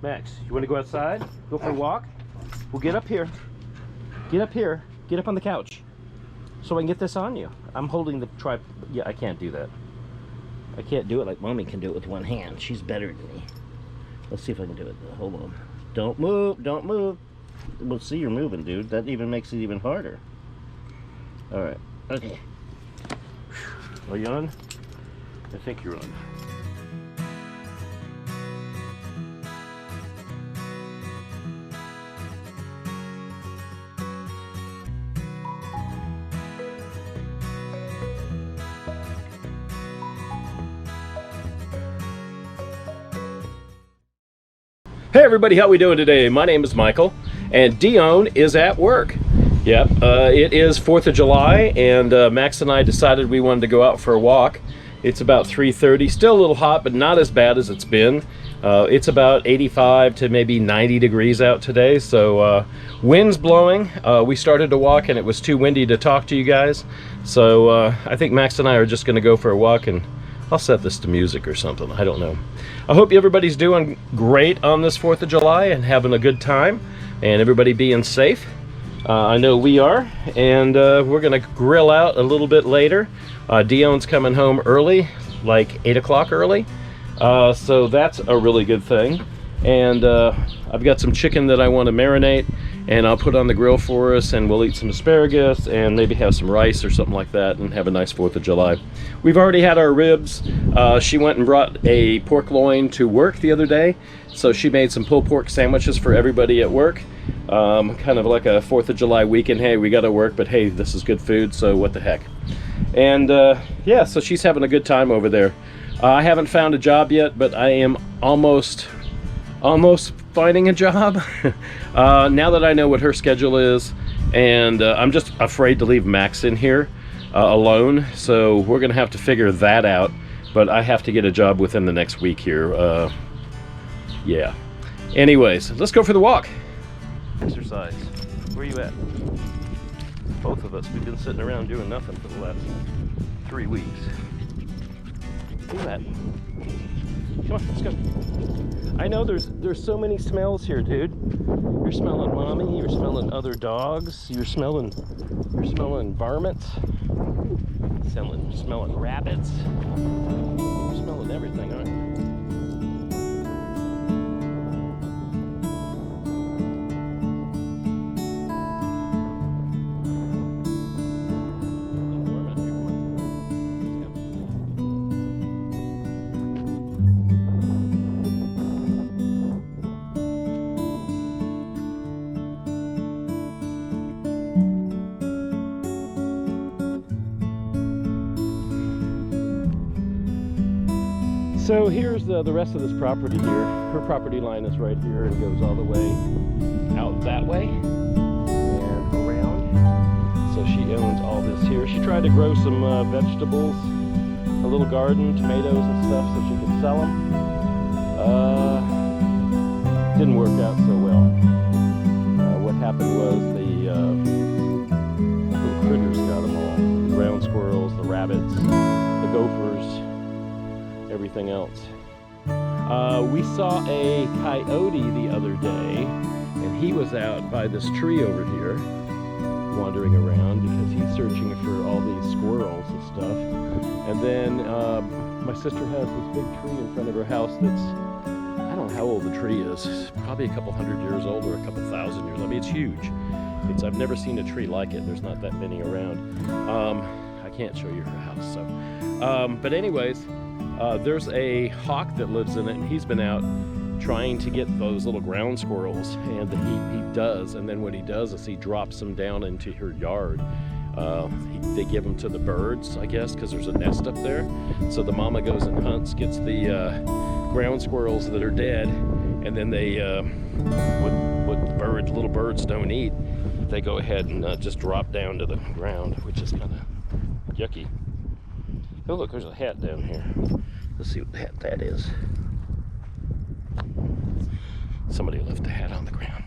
Max, you want to go outside? Go for a walk? Well, get up here. Get up here. Get up on the couch so I can get this on you. I'm holding the tripod. Yeah, I can't do that. I can't do it like Mommy can do it with one hand. She's better than me. Let's see if I can do it. Hold on. Don't move. Don't move. We'll see you're moving, dude. That even makes it even harder. All right. Okay. Are you on? I think you're on. Hey everybody, how we doing today? My name is Michael, and Dione is at work. Yep, it is 4th of July, and Max and I decided we wanted to go out for a walk. It's about 3:30, still a little hot, but not as bad as it's been. It's about 85 to maybe 90 degrees out today, so wind's blowing. We started to walk, and it was too windy to talk to you guys, so I think Max and I are just going to go for a walk, and I'll set this to music or something. I don't know. I hope everybody's doing great on this 4th of July and having a good time, and everybody being safe. I know we are, and we're going to grill out a little bit later. Dion's coming home early, like 8 o'clock early, so that's a really good thing. And I've got some chicken that I want to marinate, and I'll put on the grill for us, and we'll eat some asparagus and maybe have some rice or something like that and have a nice 4th of July. We've already had our ribs. She went and brought a pork loin to work the other day, so she made some pulled pork sandwiches for everybody at work. Kind of like a 4th of July weekend. Hey, we got to work, but hey, this is good food, so what the heck. And yeah, so she's having a good time over there. I haven't found a job yet, but I am almost finding a job. Now that I know what her schedule is, and I'm just afraid to leave Max in here alone, so we're gonna have to figure that out. But I have to get a job within the next week here. Yeah. Anyways, let's go for the walk. Exercise. Where are you at? Both of us. We've been sitting around doing nothing for the last 3 weeks. Where you at? Come on, let's go. I know there's so many smells here, dude. You're smelling mommy, you're smelling other dogs, you're smelling varmints, smelling rabbits. You're smelling everything, aren't you? So here's the rest of this property here. Her property line is right here and goes all the way out that way and around. So she owns all this here. She tried to grow some vegetables, a little garden, tomatoes and stuff so she could sell them. Didn't work out so well. What happened was the little critters got them all. The ground squirrels, the rabbits, the gophers, everything else. We saw a coyote the other day, and he was out by this tree over here wandering around because he's searching for all these squirrels and stuff. And then my sister has this big tree in front of her house that's, I don't know how old the tree is. It's probably a couple hundred years old or a couple thousand years. I mean, it's huge. I've never seen a tree like it. There's not that many around. I can't show you her house, so. But anyways, there's a hawk that lives in it, and he's been out trying to get those little ground squirrels, and he does, and then what he does is he drops them down into her yard. They give them to the birds, I guess, because there's a nest up there. So the mama goes and hunts, gets the ground squirrels that are dead, and then they, what little birds don't eat, they go ahead and just drop down to the ground, which is kind of yucky. Oh look, there's a hat down here. Let's see what the hat that is. Somebody left the hat on the ground.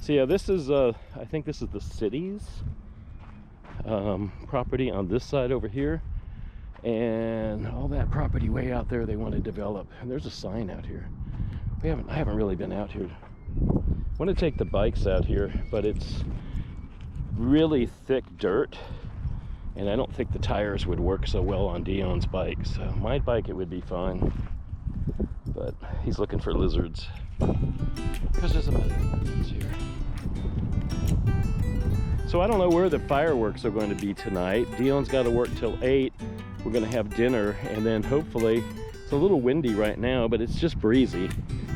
So yeah, this is, I think this is the city's property on this side over here. and all that property way out there they want to develop. And there's a sign out here. I haven't really been out here. I want to take the bikes out here, but it's really thick dirt, and I don't think the tires would work so well on Dion's bike. So my bike, it would be fine, but he's looking for lizards because there's a million lizards here. So I don't know where the fireworks are going to be tonight. Dion's got to work till 8. We're going to have dinner, and then hopefully, it's a little windy right now, but it's just breezy.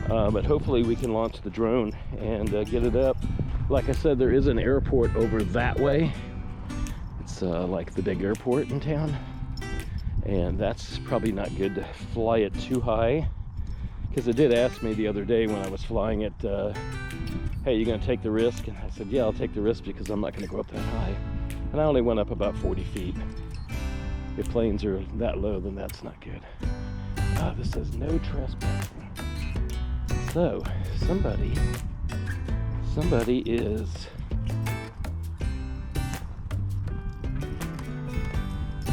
But hopefully we can launch the drone and get it up. Like I said, there is an airport over that way. It's like the big airport in town, and that's probably not good to fly it too high, because it did ask me the other day when I was flying it, hey, you gonna take the risk? And I said, yeah, I'll take the risk because I'm not gonna go up that high. And I only went up about 40 feet. If planes are that low, then that's not good. This says no trespassing. So somebody is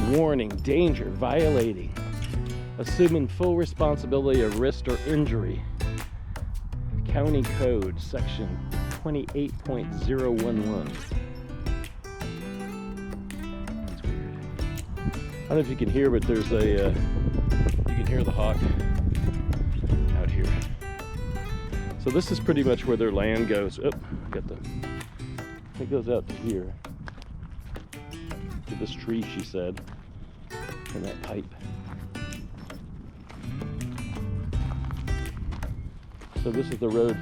warning, danger, violating, assuming full responsibility of risk or injury. County Code, section 28.011. That's weird. I don't know if you can hear, but there's a, you can hear the hawk out here. So this is pretty much where their land goes. Oh, got the, it goes out to here. To this tree, she said, and that pipe. So this is the road.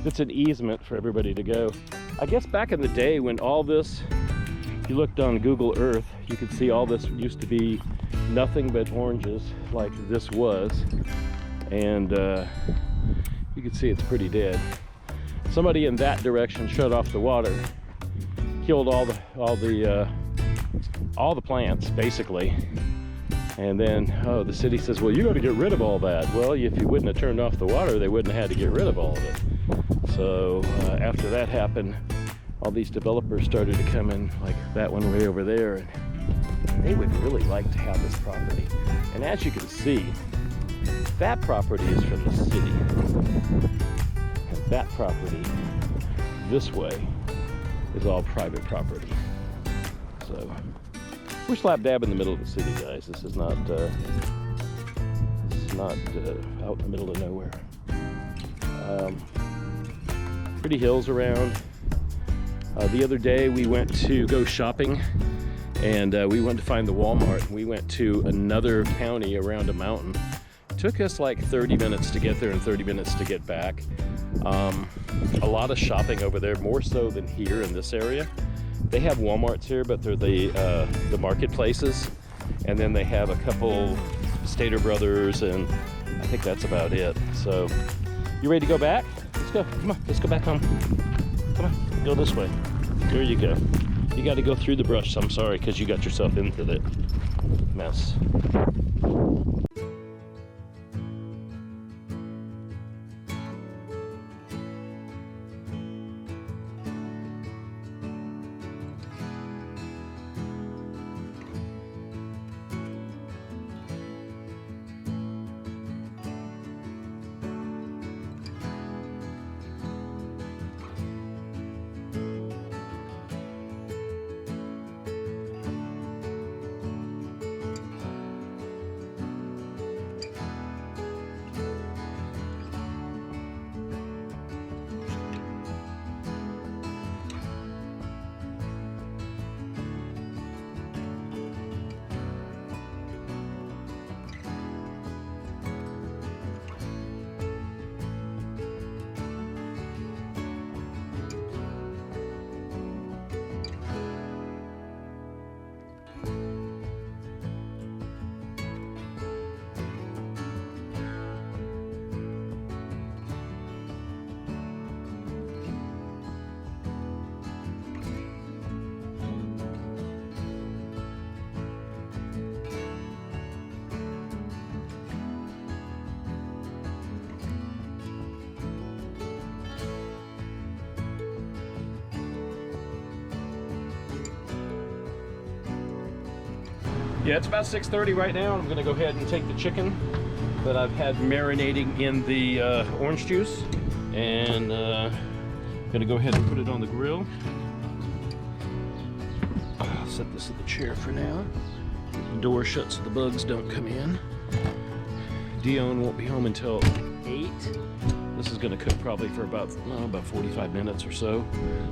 It's an easement for everybody to go. I guess back in the day when all this, if you looked on Google Earth, you could see all this used to be nothing but oranges, like this was. And you can see it's pretty dead. Somebody in that direction shut off the water, killed all the plants basically. And then, oh, the city says, well, you got to get rid of all that. Well, if you wouldn't have turned off the water, they wouldn't have had to get rid of all of it. So after that happened, all these developers started to come in, like that one way over there, and they would really like to have this property. And as you can see, that property is from the city. And that property, this way, is all private property. So we're slap dab in the middle of the city, guys. This is not out in the middle of nowhere. Pretty hills around. The other day we went to go shopping, and we went to find the Walmart. We went to another county around a mountain. It took us like 30 minutes to get there and 30 minutes to get back. A lot of shopping over there, more so than here in this area. They have Walmarts here, but they're the marketplaces, and then they have a couple Stater Brothers, and I think that's about it. So, you ready to go back? Let's go. Come on, let's go back home. Come on, go this way. There you go. You got to go through the brush. I'm sorry, because you got yourself into the mess. Yeah, it's about 6:30 right now. I'm gonna go ahead and take the chicken that I've had marinating in the orange juice, and gonna go ahead and put it on the grill. I'll set this in the chair for now. The door shut so the bugs don't come in. Dione won't be home until 8. This is gonna cook probably for about 45 minutes or so.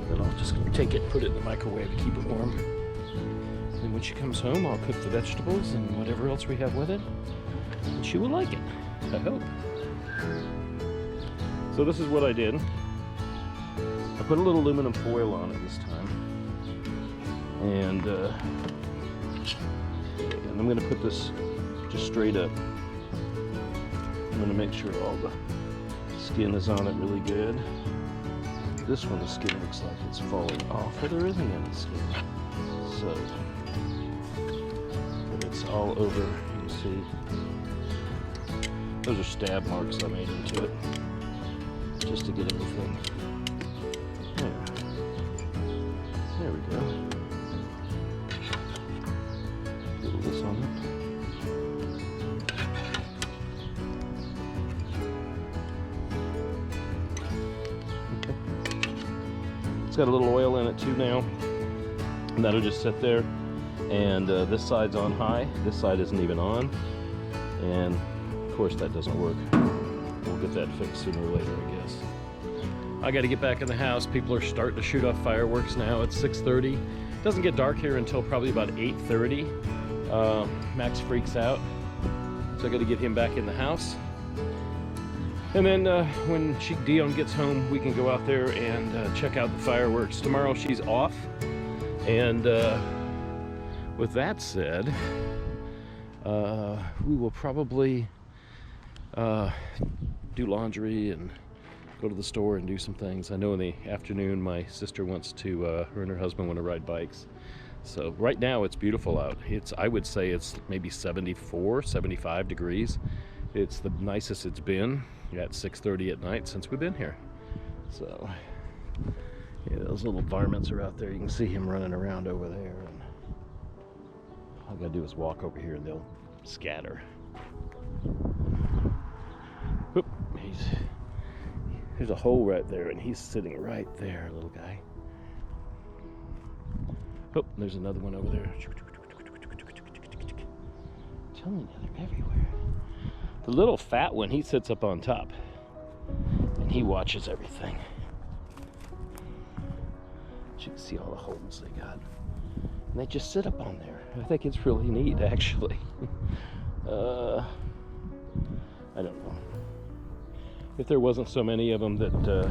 Then I'll just take it and put it in the microwave to keep it warm. And when she comes home, I'll cook the vegetables and whatever else we have with it. And she will like it, I hope. So this is what I did. I put a little aluminum foil on it this time. And I'm gonna put this just straight up. I'm gonna make sure all the skin is on it really good. This one, the skin looks like it's falling off, but there isn't any skin. So, but it's all over, you can see. Those are stab marks I made into it, just to get everything. There we go. A little of this on it. It's got a little oil in it too now, and that'll just sit there. And this side's on high, this side isn't even on, and of course that doesn't work. We'll get that fixed sooner or later, I guess. I got to get back in the house. People are starting to shoot off fireworks now. It's 6:30. It doesn't get dark here until probably about 8:30. Max freaks out, so I got to get him back in the house. And then when Dione gets home, we can go out there and check out the fireworks. Tomorrow she's off. And with that said, we will probably do laundry and go to the store and do some things. I know in the afternoon my sister wants to, her and her husband want to ride bikes. So right now it's beautiful out. I would say it's maybe 74, 75 degrees. It's the nicest it's been at 6:30 at night since we've been here. So yeah, those little varmints are out there. You can see him running around over there, and all I gotta do is walk over here and they'll scatter. Oop, there's a hole right there and he's sitting right there, little guy. Oh, there's another one over there. I'm telling you, they're everywhere. The little fat one, he sits up on top and he watches everything. You can see all the holes they got. And they just sit up on there. I think it's really neat, actually. I don't know. If there wasn't so many of them that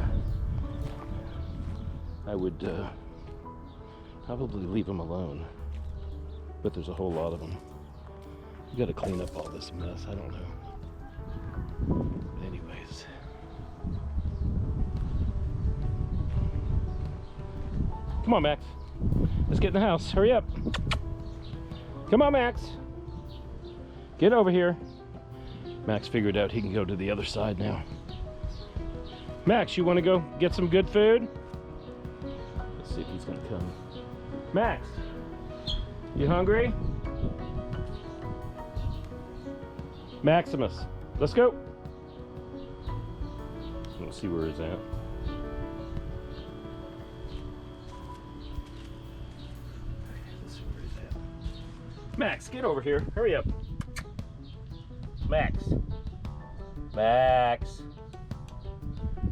I would probably leave them alone. But there's a whole lot of them. You gotta clean up all this mess, I don't know. But anyways. Come on, Max. Let's get in the house. Hurry up. Come on, Max. Get over here. Max figured out he can go to the other side now. Max, you want to go get some good food? Let's see if he's going to come. Max, you hungry? Maximus, let's go. We'll see where he's at. Max, get over here. Hurry up. Max. Max.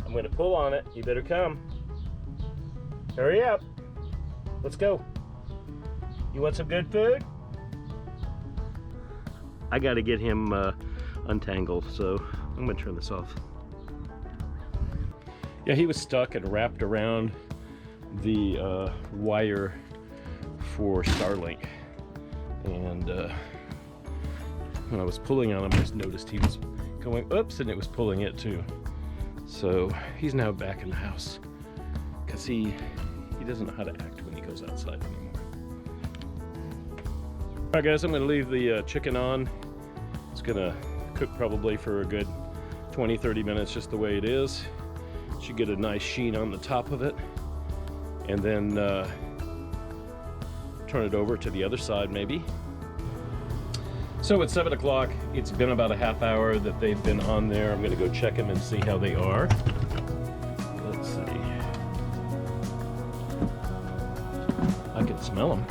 I'm going to pull on it. You better come. Hurry up. Let's go. You want some good food? I got to get him untangled, so I'm going to turn this off. Yeah, he was stuck and wrapped around the wire for Starlink. And when I was pulling on him, I just noticed he was going, oops, and it was pulling it too. So he's now back in the house because he doesn't know how to act when he goes outside anymore. All right, guys, I'm going to leave the chicken on. It's going to cook probably for a good 20-30 minutes just the way it is. Should get a nice sheen on the top of it. And then turn it over to the other side maybe. So it's 7 o'clock. It's been about a half hour that they've been on there. I'm gonna go check them and see how they are. Let's see. I can smell them.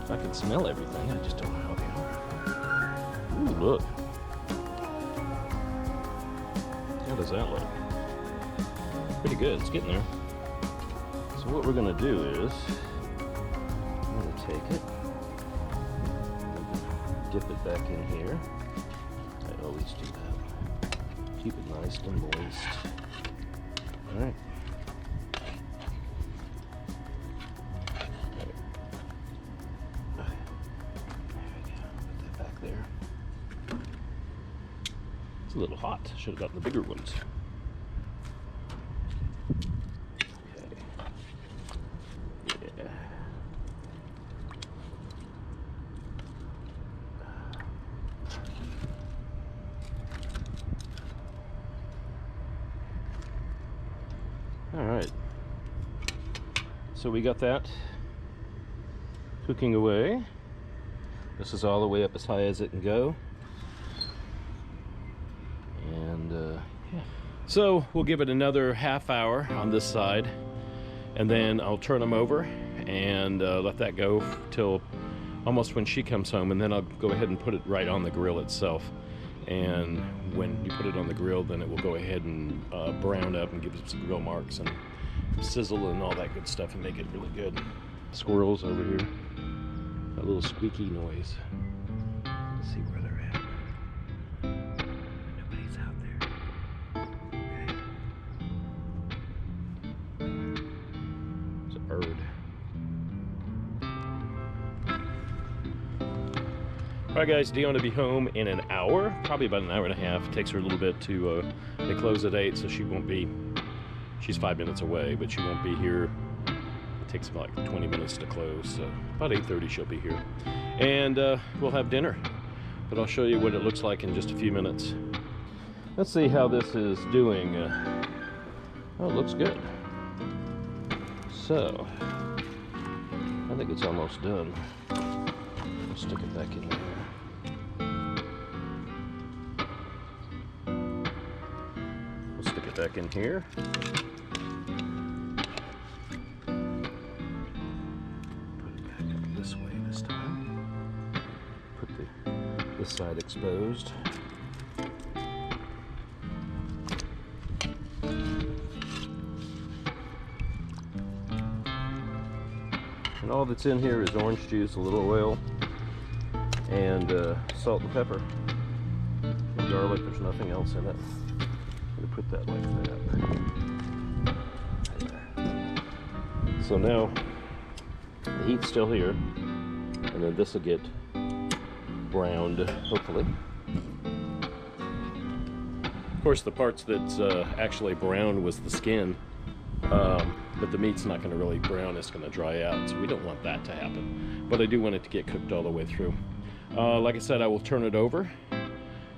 I can smell everything. I just don't know how they are. Ooh, look. How does that look? Pretty good. It's getting there. So what we're going to do is, I'm going to take it, dip it back in here. I always do that. Keep it nice and moist. All right. Put that back there. It's a little hot. Should have gotten the bigger ones. All right, so we got that cooking away. This is all the way up as high as it can go. And yeah. So we'll give it another half hour on this side, and then I'll turn them over and let that go till almost when she comes home, and then I'll go ahead and put it right on the grill itself. And when you put it on the grill, then it will go ahead and brown up and give it some grill marks and sizzle and all that good stuff and make it really good. Squirrels over here, a little squeaky noise. Let's see where they're at. Nobody's out there. Okay. It's a bird. Alright guys, Dione will be home in an hour, probably about an hour and a half. It takes her a little bit to, they close at 8, so she won't be, she's 5 minutes away, but she won't be here. It takes about like 20 minutes to close, so about 8:30 she'll be here. And we'll have dinner, but I'll show you what it looks like in just a few minutes. Let's see how this is doing. Oh, it looks good. So, I think it's almost done. I'll stick it back in there. Back in here. Put it back up this way this time. Put this side exposed. And all that's in here is orange juice, a little oil, and salt and pepper. And garlic, there's nothing else in it. Put that like that. So now the heat's still here, and then this will get browned, hopefully. Of course, the parts that's actually brown was the skin, but the meat's not going to really brown, it's going to dry out, so we don't want that to happen. But I do want it to get cooked all the way through. Like I said, I will turn it over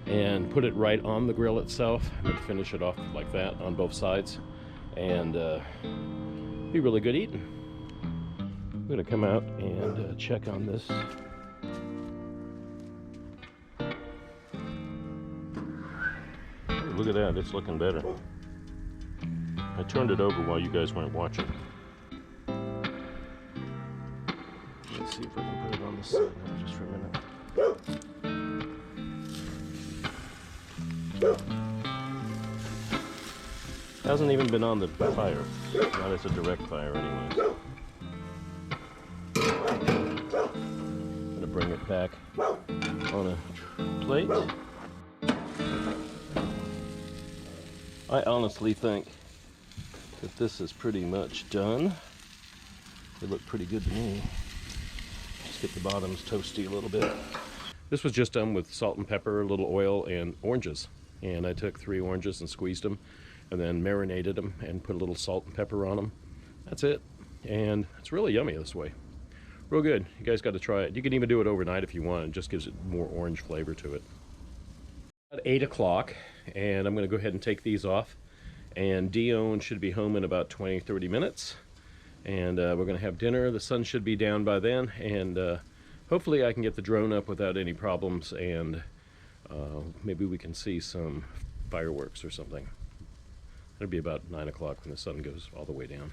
and put it right on the grill itself and finish it off like that on both sides, and be really good eating. I'm gonna come out and check on this. Look at that, it's looking better. I turned it over while you guys weren't watching. Let's see if I can put it on the side now just for a minute. Hasn't even been on the fire. Not as a direct fire anyways. I'm gonna bring it back on a plate. I honestly think that this is pretty much done. They look pretty good to me. Just get the bottoms toasty a little bit. This was just done with salt and pepper, a little oil, and oranges. And I took 3 oranges and squeezed them, and then marinated them and put a little salt and pepper on them. That's it. And it's really yummy this way. Real good. You guys got to try it. You can even do it overnight if you want. It just gives it more orange flavor to it. About 8 o'clock, and I'm going to go ahead and take these off. And Dione should be home in about 20-30 minutes. and we're going to have dinner. The sun should be down by then, and hopefully I can get the drone up without any problems, and maybe we can see some fireworks or something. It'll be about 9 o'clock when the sun goes all the way down.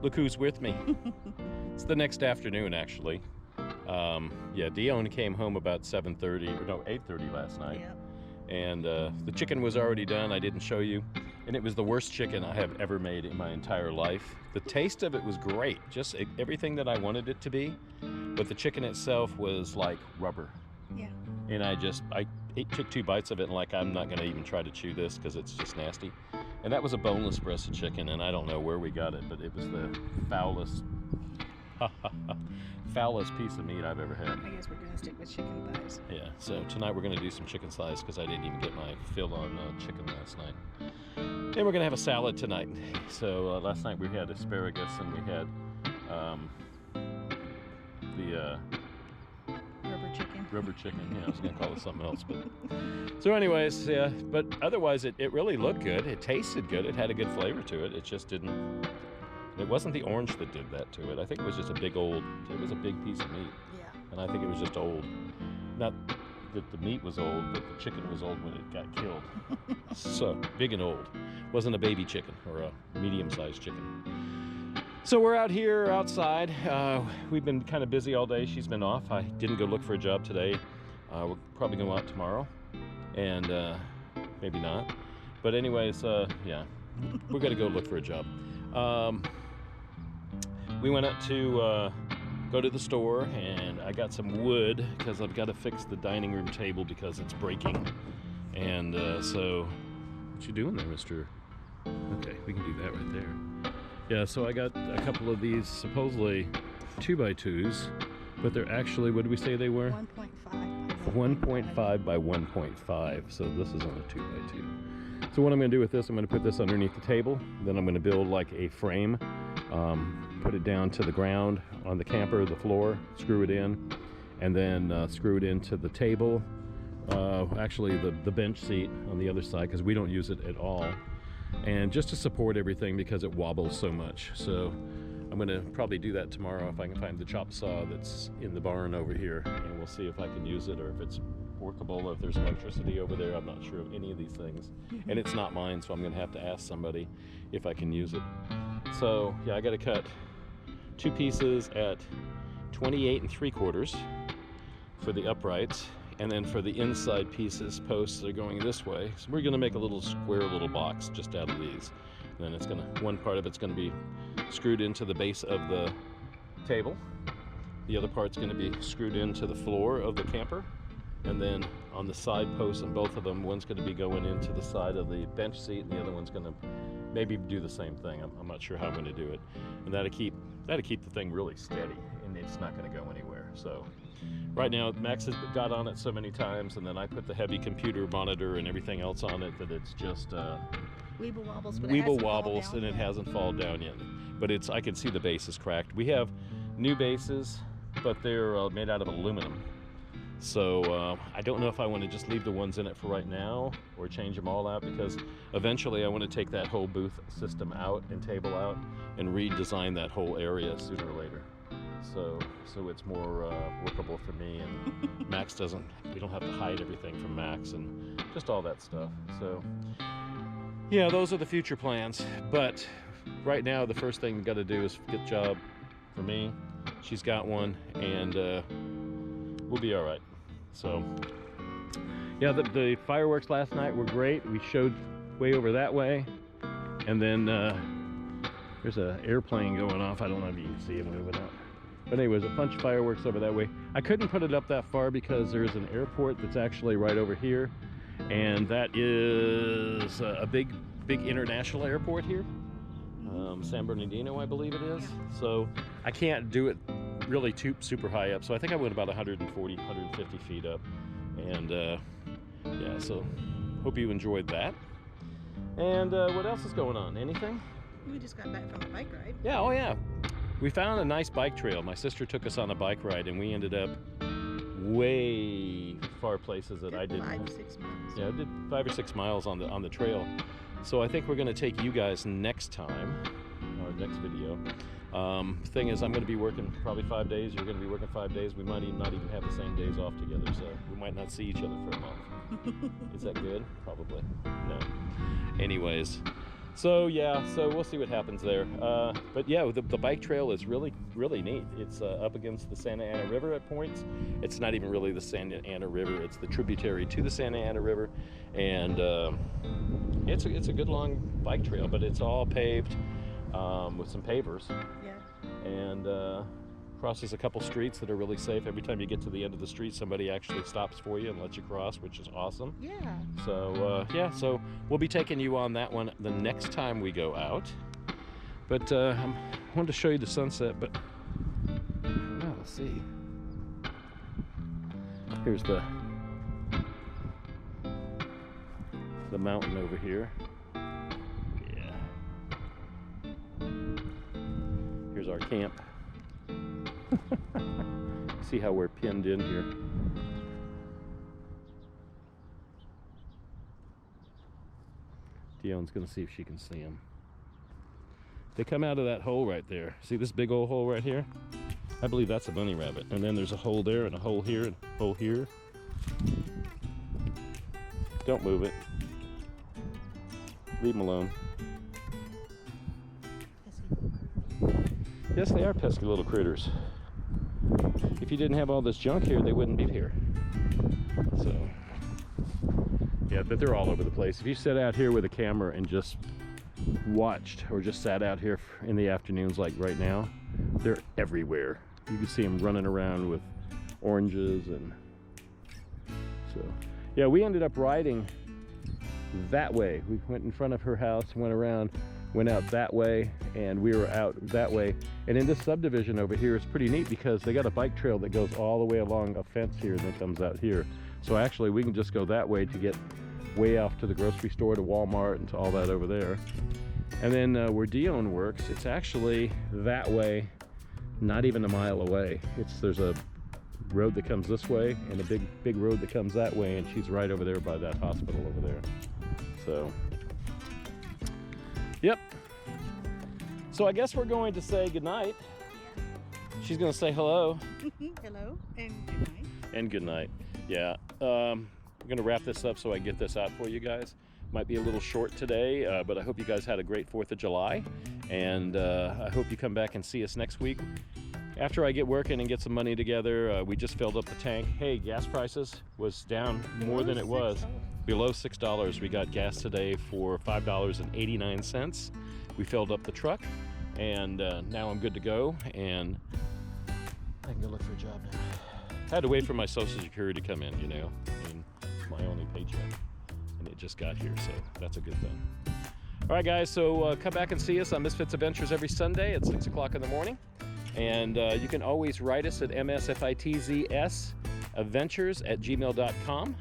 Look who's with me. It's the next afternoon, actually. Yeah, Dione came home about 7:30, or no, 8:30 last night. Yep. And the chicken was already done. I didn't show you. And it was the worst chicken I have ever made in my entire life. The taste of it was great, just everything that I wanted it to be. But the chicken itself was like rubber. Yeah. And I took 2 bites of it and like, I'm not gonna even try to chew this because it's just nasty. And that was a boneless breast of chicken, and I don't know where we got it, but it was the foulest piece of meat I've ever had. I guess we're gonna stick with chicken thighs. Yeah, so tonight we're gonna do some chicken thighs because I didn't even get my fill on chicken last night. And we're gonna have a salad tonight. So last night we had asparagus, and we had the rubber chicken. Yeah, I was gonna call it something else, but so anyways, yeah, but otherwise it really looked good. It tasted good. It had a good flavor to it. It just didn't, it wasn't the orange that did that to it. I think it was just it was a big piece of meat. Yeah. And I think it was just old. Not that the meat was old, but the chicken was old when it got killed. So big and old. Wasn't a baby chicken or a medium-sized chicken. So we're out here outside. We've been kind of busy all day. She's been off. I didn't go look for a job today. We're probably going to go out tomorrow, and maybe not. But anyways, yeah, we're going to go look for a job. We went up to go to the store, and I got some wood because I've got to fix the dining room table because it's breaking. And so, what you doing there, mister? Okay, we can do that right there. Yeah, so I got a couple of these supposedly 2x2s, but they're actually, what did we say they were? 1.5 by 1.5, so this is on a 2x2. So what I'm going to do with this, I'm going to put this underneath the table, then I'm going to build like a frame put it down to the ground on the camper, the floor, screw it in, and then screw it into the table. Actually the bench seat on the other side, because we don't use it at all, and just to support everything because it wobbles so much. So I'm gonna probably do that tomorrow if I can find the chop saw that's in the barn over here, and we'll see if I can use it or if it's workable, or if there's electricity over there. I'm not sure of any of these things, and it's not mine, so I'm gonna have to ask somebody if I can use it. So yeah, I gotta cut 2 pieces at 28 3/4 for the uprights, and then for the inside pieces, posts, they're going this way. So we're gonna make a little square little box just out of these. And then it's gonna, one part of it's gonna be screwed into the base of the table. The other part's gonna be screwed into the floor of the camper. And then on the side posts, and both of them, one's gonna be going into the side of the bench seat, and the other one's gonna maybe do the same thing. I'm not sure how I'm gonna do it. And that'll keep the thing really steady, and it's not gonna go anywhere. So right now, Max has got on it so many times, and then I put the heavy computer monitor and everything else on it, that it's just Weeble wobbles, but Weeble wobbles, and it hasn't fallen down yet. But I can see the base is cracked. We have new bases, but they're made out of aluminum. So I don't know if I want to just leave the ones in it for right now or change them all out, because eventually I want to take that whole booth system out and table out and redesign that whole area sooner or later. So it's more workable for me, and Max we don't have to hide everything from Max and just all that stuff. So yeah, those are the future plans. But right now, the first thing we got to do is get a job for me. She's got one, and we'll be all right. So yeah, the fireworks last night were great. We showed way over that way, and then there's an airplane going off. I don't know if you can see it moving up. But anyways, a bunch of fireworks over that way. I couldn't put it up that far because there's an airport that's actually right over here, and that is a big international airport here, San Bernardino, I believe it is. Yeah. So I can't do it really super high up. So I think I went about 140, 150 feet up, and yeah. So hope you enjoyed that. And what else is going on? Anything? We just got back from a bike ride. Yeah. Oh yeah. We found a nice bike trail. My sister took us on a bike ride, and we ended up way far places that I didn't. 5 or 6 miles. Yeah, I did 5 or 6 miles on the trail. So I think we're going to take you guys next time, our next video. Thing is, I'm going to be working probably 5 days. You're going to be working 5 days. We might not even have the same days off together, so we might not see each other for a month. Is that good? Probably. No. Anyways. So yeah, so we'll see what happens there. But yeah, the bike trail is really neat. It's up against the Santa Ana River at points. It's not even really the Santa Ana River. It's the tributary to the Santa Ana River, and it's a good long bike trail. But it's all paved with some pavers. Yeah. And crosses a couple streets that are really safe. Every time you get to the end of the street, somebody actually stops for you and lets you cross, which is awesome. Yeah. So yeah, so we'll be taking you on that one the next time we go out. But I wanted to show you the sunset, but well, let's see. Here's the mountain over here. Yeah. Here's our camp. See how we're pinned in here. Dion's gonna see if she can see them. They come out of that hole right there. See this big old hole right here? I believe that's a bunny rabbit. And then there's a hole there, and a hole here, and a hole here. Don't move it. Leave them alone. Yes, they are pesky little critters. If you didn't have all this junk here, they wouldn't be here. So, yeah, but they're all over the place. If you sat out here with a camera and just watched, or just sat out here in the afternoons like right now, they're everywhere. You can see them running around with oranges. And so, yeah, we ended up riding that way. We went in front of her house, went around, went out that way, and we were out that way. And in this subdivision over here, it's pretty neat because they got a bike trail that goes all the way along a fence here and then comes out here. So actually we can just go that way to get way off to the grocery store, to Walmart, and to all that over there. And then where Dione works, it's actually that way, not even a mile away. There's a road that comes this way and a big road that comes that way, and she's right over there by that hospital over there. So, yep. So I guess we're going to say goodnight. She's going to say hello. Hello and good night. And good night. Yeah. I'm going to wrap this up so I can get this out for you guys. Might be a little short today, but I hope you guys had a great 4th of July. And I hope you come back and see us next week. After I get working and get some money together, we just filled up the tank. Hey, gas prices was down more than it was. Below $6. We got gas today for $5.89. We filled up the truck, and now I'm good to go. And I can go look for a job now. I had to wait for my Social Security to come in, you know. I mean, it's my only paycheck. And it just got here, so that's a good thing. All right, guys, so come back and see us on Misfits Adventures every Sunday at 6 o'clock in the morning. And you can always write us at msfitzadventures@gmail.com,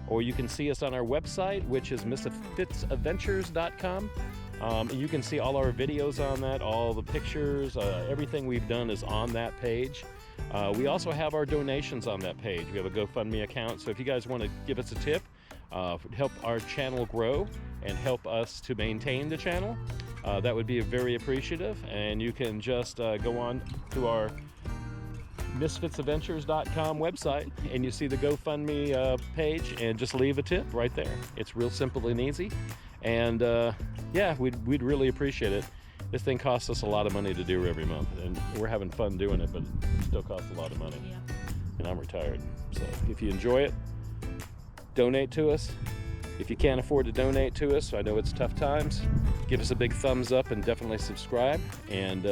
or you can see us on our website, which is misfitsadventures.com. You can see all our videos on that, all the pictures, everything we've done is on that page. We also have our donations on that page. We have a GoFundMe account, so if you guys want to give us a tip, help our channel grow and help us to maintain the channel, that would be very appreciative. And you can just go on to our misfitsadventures.com website and you see the GoFundMe page and just leave a tip right there. It's real simple and easy, and yeah, we'd really appreciate it. This thing costs us a lot of money to do every month, and we're having fun doing it, but it still costs a lot of money. Yeah. And I'm retired, so if you enjoy it, donate to us. If you can't afford to donate to us, I know it's tough times, give us a big thumbs up and definitely subscribe, and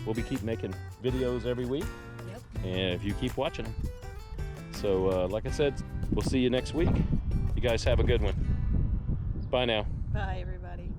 we'll keep making videos every week. Yep. And if you keep watching them. So like I said, we'll see you next week. You guys have a good one. Bye now. Bye, everybody.